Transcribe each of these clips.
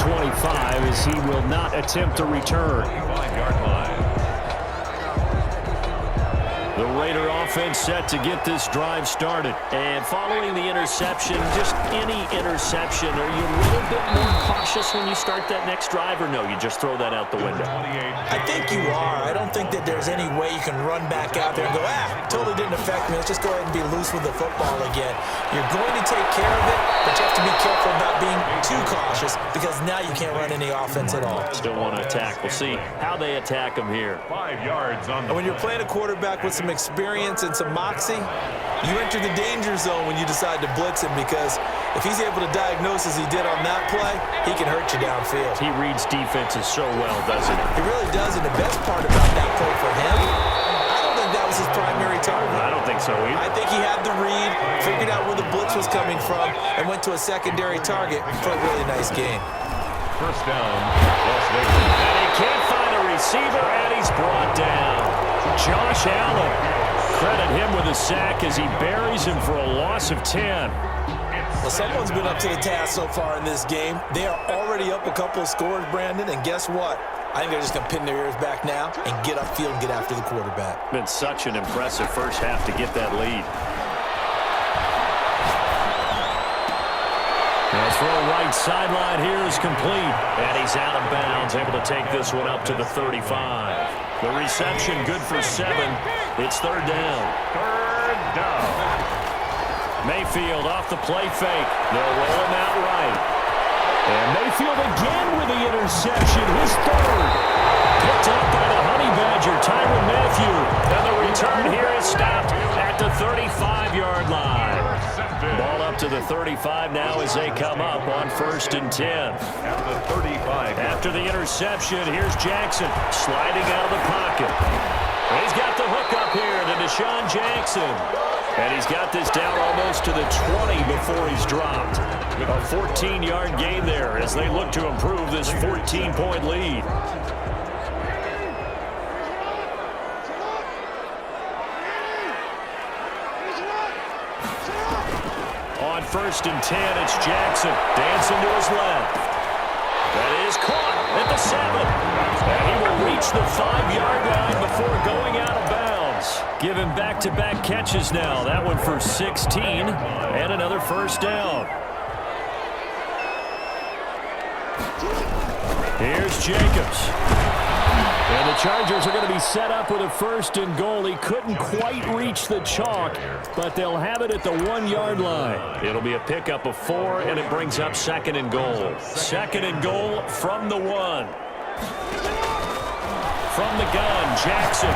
25 as he will not attempt to return. 5-yard line. The Raider offense set to get this drive started. And following the interception, just any interception, are you a little bit more cautious when you start that next drive, or no, you just throw that out the window? I think you are. I don't think that there's any way you can run back out there and go, totally didn't affect me. Let's just go ahead and be loose with the football again. You're going to take care of it, but you have to be careful about being too cautious because now you can't run any offense at all. Still want to attack. We'll see how they attack him here. 5 yards on the. And when you're playing a quarterback with some experience and some moxie, you enter the danger zone when you decide to blitz him, because if he's able to diagnose as he did on that play, he can hurt you downfield. He reads defenses so well, doesn't he? He really does, and the best part about that play for him, I don't think that was his primary target. I don't think so either. I think he had the read, figured out where the blitz was coming from, and went to a secondary target for a really nice game. First down, Las Vegas. And he can't find a receiver, and he's brought down. Josh Allen. Credit him with a sack as he buries him for a loss of 10. Well, someone's been up to the task so far in this game. They are already up a couple of scores, Brandon, and guess what? I think they're just going to pin their ears back now and get upfield and get after the quarterback. Been such an impressive first half to get that lead. The throw right sideline here is complete, and he's out of bounds, able to take this one up to the 35. The reception good for 7. It's third down. Third down. Mayfield off the play fake. They'll roll him out right. And Mayfield again with the interception, his third. Picked up by the Honey Badger, Tyrann Mathieu. And the return here is stopped at the 35-yard line. Ball up to the 35 now as they come up on 1st and 10. At the 35. After the interception, here's Jackson sliding out of the pocket. He's got the hook up here to Deshaun Jackson. And he's got this down almost to the 20 before he's dropped. A 14-yard gain there as they look to improve this 14-point lead. On 1st and 10, it's Jackson dancing to his left. That is caught at the 7. And he will reach the 5-yard line before going out of bounds. Give him back-to-back catches now. That one for 16 and another first down. Here's Jacobs. And the Chargers are going to be set up with a 1st and goal. He couldn't quite reach the chalk, but they'll have it at the 1-yard line. It'll be a pickup of 4, and it brings up 2nd and goal. 2nd and goal from the 1. From the gun, Jackson.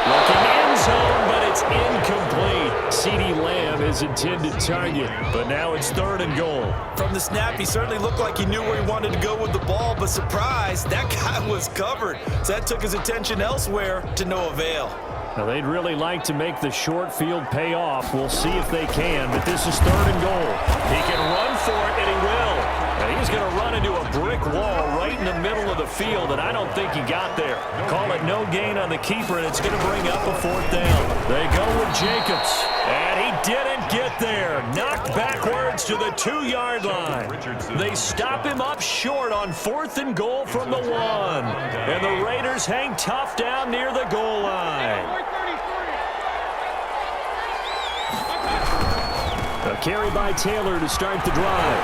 Looking end zone, but it's incomplete. CeeDee Lamb, his intended target, but now it's 3rd and goal. From the snap, he certainly looked like he knew where he wanted to go with the ball, but surprise, that guy was covered. So that took his attention elsewhere to no avail. Now, they'd really like to make the short field pay off. We'll see if they can, but this is 3rd and goal. He can run for it, and he will. And he's going to run into a brick wall right in the middle of the field, and I don't think he got there. Call it no gain on the keeper, and it's going to bring up a 4th down. They go with Jacobs, and he didn't get there. Knocked backwards to the 2-yard line. They stop him up short on 4th and goal from the 1. And the Raiders hang tough down near the goal line. A carry by Taylor to start the drive.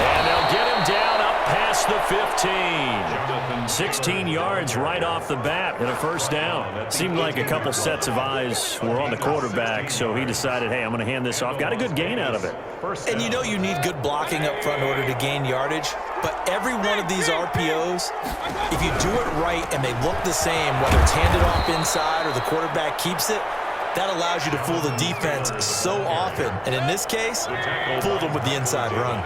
And they'll get him down up past the 15. 16 yards right off the bat and a 1st down. Seemed like a couple sets of eyes were on the quarterback, so he decided, hey, I'm going to hand this off. Got a good gain out of it. And you know you need good blocking up front in order to gain yardage, but every one of these RPOs, if you do it right and they look the same, whether it's handed off inside or the quarterback keeps it, that allows you to fool the defense so often. And in this case, fooled them with the inside run.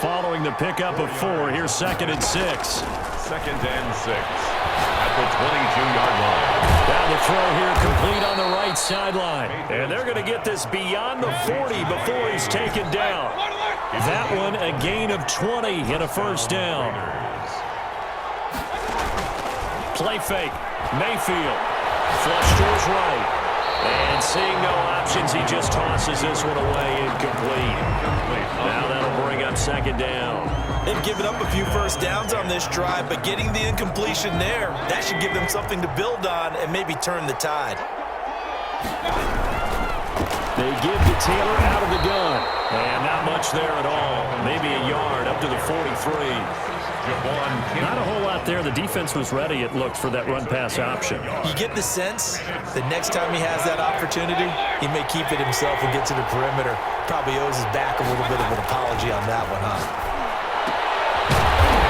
Following the pickup of 4, here's 2nd and 6. 2nd and 6 at the 22-yard line. Now the throw here complete on the right sideline. And they're going to get this beyond the 40 before he's taken down. That one a gain of 20 and a 1st down. Play fake. Mayfield. Flush to his right. And seeing no options, he just tosses this one away incomplete. Now that'll bring up 2nd down. They've given up a few first downs on this drive, but getting the incompletion there, that should give them something to build on and maybe turn the tide. They give to Taylor out of the gun. And not much there at all. Maybe a yard up to the 43. Not a whole lot there. The defense was ready, it looked, for that run-pass option. You get the sense that next time he has that opportunity, he may keep it himself and get to the perimeter. Probably owes his back a little bit of an apology on that one, huh?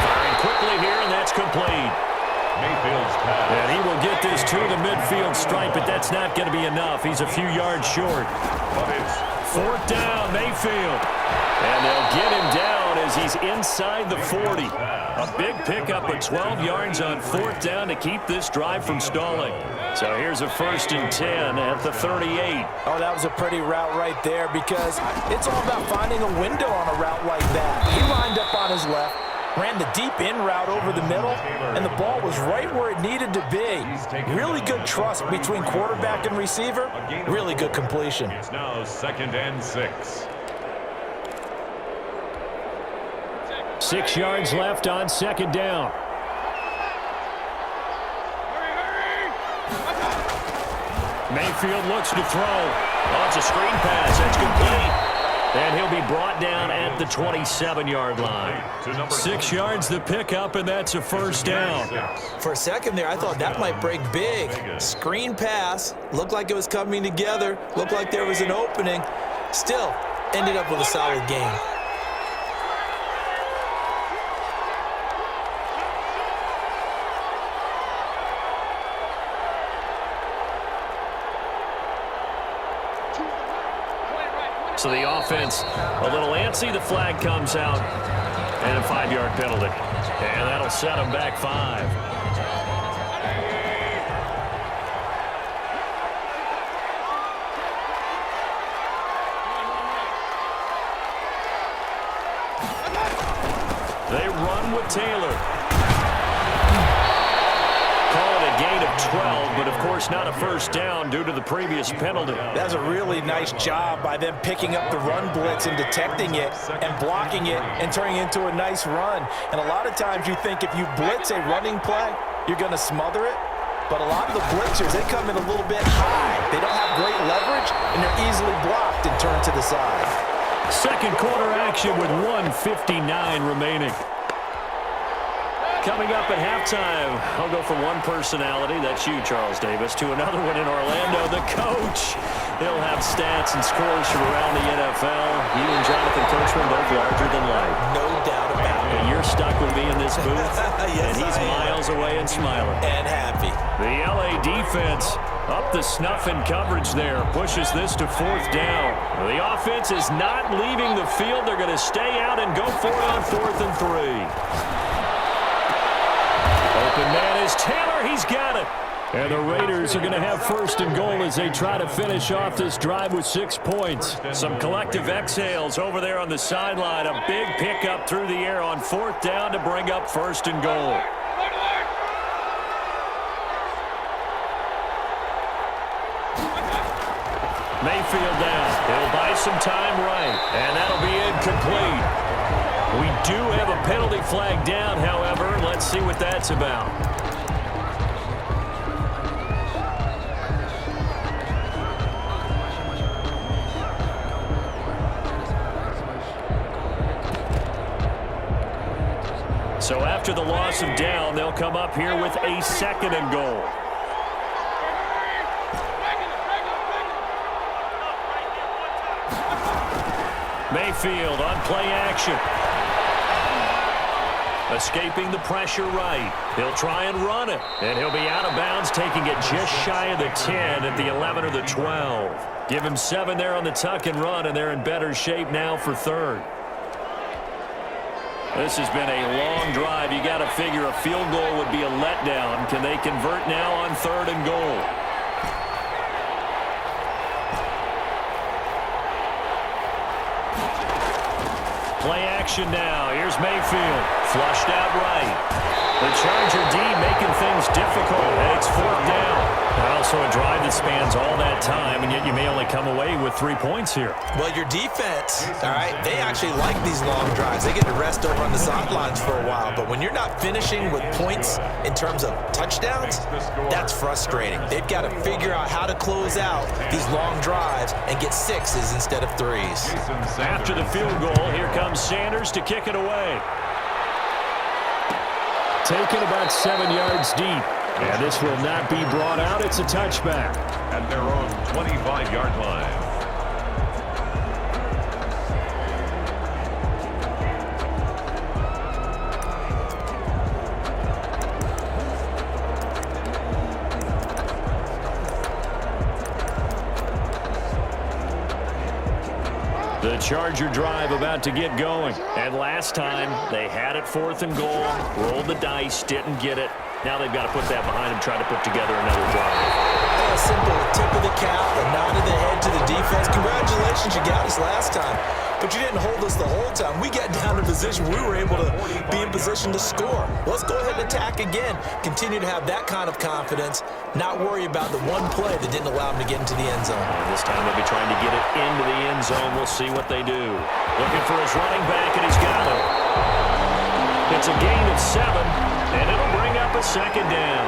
Firing quickly here, and that's complete. Mayfield's pass. And he will get this to the midfield stripe, but that's not going to be enough. He's a few yards short. But it's fourth down, Mayfield. And they'll get him down as he's inside the 40. A big pickup of 12 yards on fourth down to keep this drive from stalling. So here's a 1st and 10 at the 38. Oh, that was a pretty route right there because it's all about finding a window on a route like that. He lined up on his left, ran the deep in route over the middle, and the ball was right where it needed to be. Really good trust between quarterback and receiver. Really good completion. It's now 2nd and 6. 6 yards left on 2nd down. Mayfield looks to throw. Oh, it's a screen pass. That's complete. And he'll be brought down at the 27-yard line. 6 yards the pickup, and that's a 1st down. For a second there, I thought that might break big. Screen pass. Looked like it was coming together. Looked like there was an opening. Still, ended up with a solid game. So the offense a little antsy. The flag comes out, and a 5-yard penalty. And that'll set them back 5. They run with Taylor. Gain of 12, but of course not a 1st down due to the previous penalty. That's a really nice job by them picking up the run blitz and detecting it and blocking it and turning it into a nice run. And a lot of times you think if you blitz a running play, you're going to smother it. But a lot of the blitzers, they come in a little bit high. They don't have great leverage, and they're easily blocked and turned to the side. Second quarter action with 1:59 remaining. Coming up at halftime, I'll go from one personality, that's you, Charles Davis, to another one in Orlando, the coach. He'll have stats and scores from around the NFL. You and Jonathan Coachman both larger than life. No doubt about it. And you're stuck with me in this booth, Yes, and he's miles away and smiling. And happy. The LA defense up the snuff in coverage there, pushes this to 4th down. The offense is not leaving the field. They're going to stay out and go for it on 4th and 3. Open man is Taylor. He's got it. And the Raiders are going to have 1st and goal as they try to finish off this drive with 6 points. Some collective exhales over there on the sideline. A big pickup through the air on 4th down to bring up 1st and goal. Mayfield down. He'll buy some time right. And that'll be incomplete. We do have a penalty flag down, however. Let's see what that's about. So after the loss of down, they'll come up here with a 2nd and goal. Mayfield on play action. Escaping the pressure right. He'll try and run it. And he'll be out of bounds, taking it just shy of the 10 at the 11 or the 12. Give him 7 there on the tuck and run, and they're in better shape now for 3rd. This has been a long drive. You got to figure a field goal would be a letdown. Can they convert now on 3rd and goal? Play action now. Here's Mayfield. Flushed out right. The Charger D making things difficult, and it's 4th down. And also a drive that spans all that time, and yet you may only come away with 3 points here. Well, your defense, all right, they actually like these long drives. They get to rest over on the sidelines for a while. But when you're not finishing with points in terms of touchdowns, that's frustrating. They've got to figure out how to close out these long drives and get 6s instead of 3s. After the field goal, here comes Sanders to kick it away. Taken about 7 yards deep. And this will not be brought out. It's a touchback. At their own 25-yard line. The Charger drive about to get going. And last time, they had it 4th and goal, rolled the dice, didn't get it. Now they've got to put that behind them, try to put together another drive. Simple tip of the cap, a nod of the head to the defense. Congratulations, you got us last time. But you didn't hold us the whole time. We got down to position. We were able to be in position to score. Let's go ahead and attack again. Continue to have that kind of confidence. Not worry about the one play that didn't allow them to get into the end zone. And this time they'll be trying to get it into the end zone. We'll see what they do. Looking for his running back, and he's got it. It's a gain of 7, and it'll bring up a 2nd down.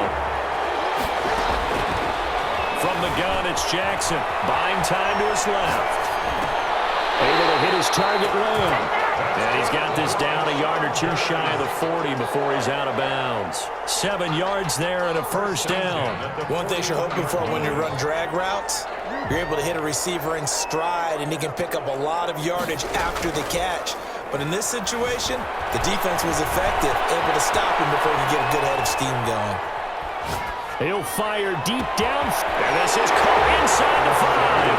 From the gun, it's Jackson. Buying time to his left. Able to hit his target Lamb. And he's got this down a yard or 2 shy of the 40 before he's out of bounds. 7 yards there and a 1st down. One thing you're hoping for when you run drag routes, you're able to hit a receiver in stride, and he can pick up a lot of yardage after the catch. But in this situation, the defense was effective, able to stop him before he could get a good head of steam going. He'll fire deep down. And this is caught inside the 5.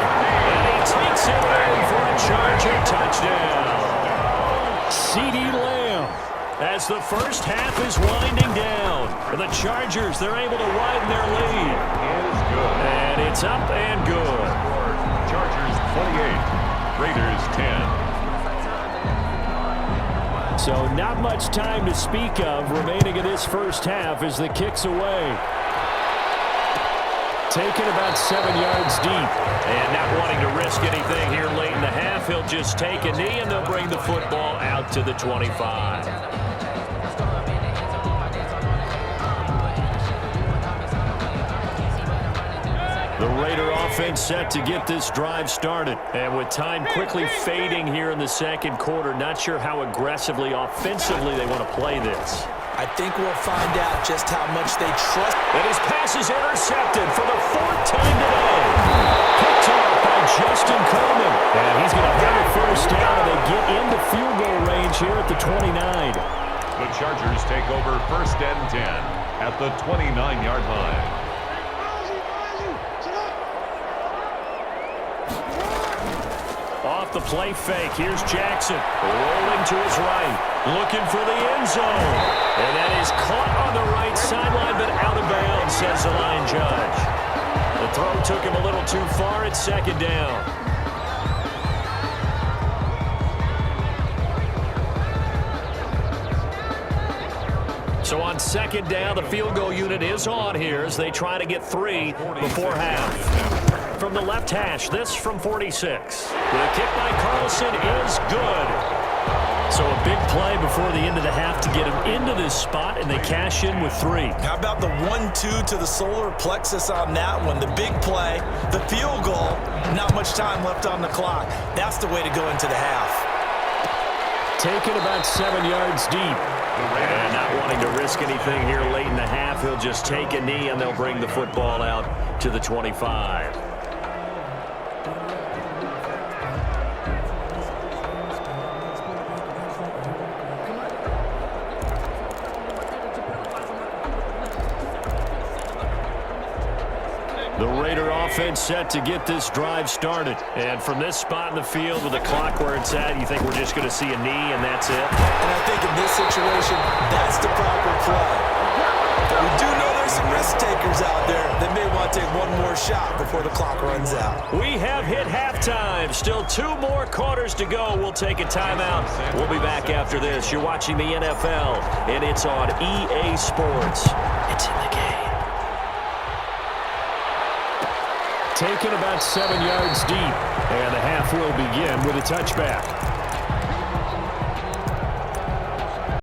And he takes it in for a Charger touchdown. C.D. Lamb, as the first half is winding down. And the Chargers, they're able to widen their lead. Is good. And it's up and good. Chargers 28, Raiders 10. So not much time to speak of remaining in this first half as the kick's away. Taken about 7 yards deep. And not wanting to risk anything here late in the half, he'll just take a knee and they'll bring the football out to the 25. The Raider offense set to get this drive started. And with time quickly fading here in the second quarter, not sure how aggressively, offensively they want to play this. I think we'll find out just how much they trust. And his pass is intercepted for the 4th time today. Picked off by Justin Coleman. And he's going to have a 1st down, and they get into field goal range here at the 29. The Chargers take over 1st and 10 at the 29-yard line. Off the play fake, here's Jackson, rolling to his right, looking for the end zone. And that is caught on the right sideline, but out of bounds, says the line judge. The throw took him a little too far. It's 2nd down. So on 2nd down, the field goal unit is on here as they try to get 3 before half. From the left hash, this from 46. The kick by Carlson is good. So a big play before the end of the half to get him into this spot, and they cash in with 3. How about the 1-2 to the solar plexus on that one? The big play, the field goal, not much time left on the clock. That's the way to go into the half. Taken about 7 yards deep. And not wanting to risk anything here late in the half, he'll just take a knee, and they'll bring the football out to the 25. The Raider offense set to get this drive started. And from this spot in the field with the clock where it's at, you think we're just going to see a knee and that's it? And I think in this situation, that's the proper play. But we do know there's some risk takers out there that may want take one more shot before the clock runs out. We have hit halftime. Still 2 more quarters to go. We'll take a timeout. We'll be back after this. You're watching the NFL, and it's on EA Sports. It's in the game. Taken about 7 yards deep, and the half will begin with a touchback.